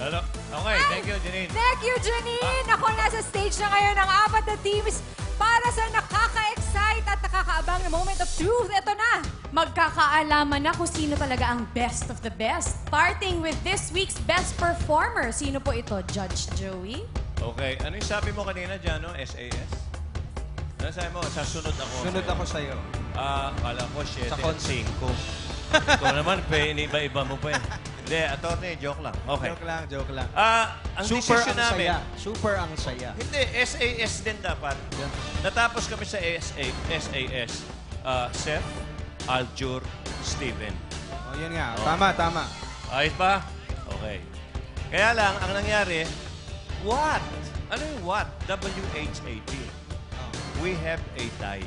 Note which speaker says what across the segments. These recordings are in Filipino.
Speaker 1: Hello. Okay, thank you, Janine.
Speaker 2: Thank you, Janine! Ako nasa stage na ngayon ng apat na teams para sa nakaka-excite at nakakaabang na moment of truth. Ito na!
Speaker 3: Magkakaalaman na kung sino talaga ang best of the best. Starting with this week's best performer. Sino po ito, Judge Joey?
Speaker 1: Okay, ano yung sabi mo kanina dyan, no? SAS? Ano sabi mo? Sa sunod ako.
Speaker 4: Sunod ako sa'yo.
Speaker 1: Kala ko 7
Speaker 4: Sa
Speaker 1: at
Speaker 4: concert.
Speaker 1: 5. Ito naman, iniba-iba mo pa eh. Hindi, attorney, joke lang. Okay.
Speaker 4: Joke lang.
Speaker 1: Ang
Speaker 4: Super
Speaker 1: decision
Speaker 4: ang
Speaker 1: namin,
Speaker 4: saya. Super ang saya.
Speaker 1: hindi, SAS din dapat. Natapos kami sa SAS. Seth, Aljur, Steven.
Speaker 4: Oh, yun nga.
Speaker 1: Oh.
Speaker 4: Tama.
Speaker 1: Ayos ba? Okay. Kaya lang, ang nangyari, what? Ano yung what? W-H-A-T. We have a tie.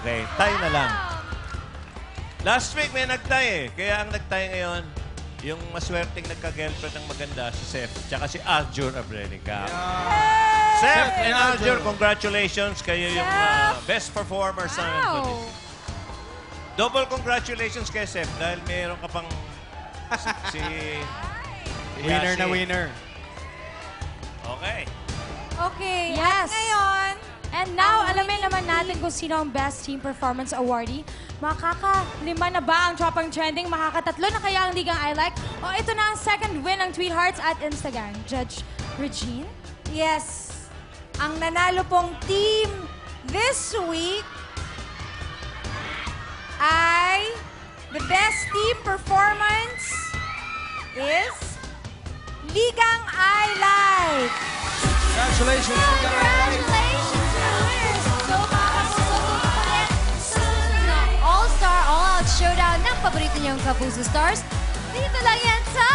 Speaker 1: Okay, tie na lang. Last week may nag-tie eh. Kaya ang nag-tie ngayon, yung maswerteng nagka-girlfriend ng maganda, si Seth, tsaka si Aljur Abrenica. Seth and Aljur, congratulations. Kayo yung best performers namin for this. Double congratulations kay Seth dahil meron ka pang si
Speaker 4: Winner
Speaker 1: Yashi.
Speaker 4: na winner.
Speaker 1: Okay.
Speaker 2: Okay,
Speaker 3: Yes.
Speaker 2: at ngayon,
Speaker 3: And now, alamin naman natin kung sino ang Best Team Performance Awardee. Makaka-5 na ba ang Tropang Trending? Makaka-3 na kaya ang Ligang I Like? O ito na ang second win ng Tweet Hearts at Instagram. Judge Regine?
Speaker 2: yes, ang nanalo pong team this week ay the best team performance is Ligang I Like.
Speaker 4: Congratulations.
Speaker 3: Congratulations to the winners! So, mga kapuso, ulit susunod na All-Star, All-Out Showdown ng paborito niyong Kapuso Stars. Dito lang yan sa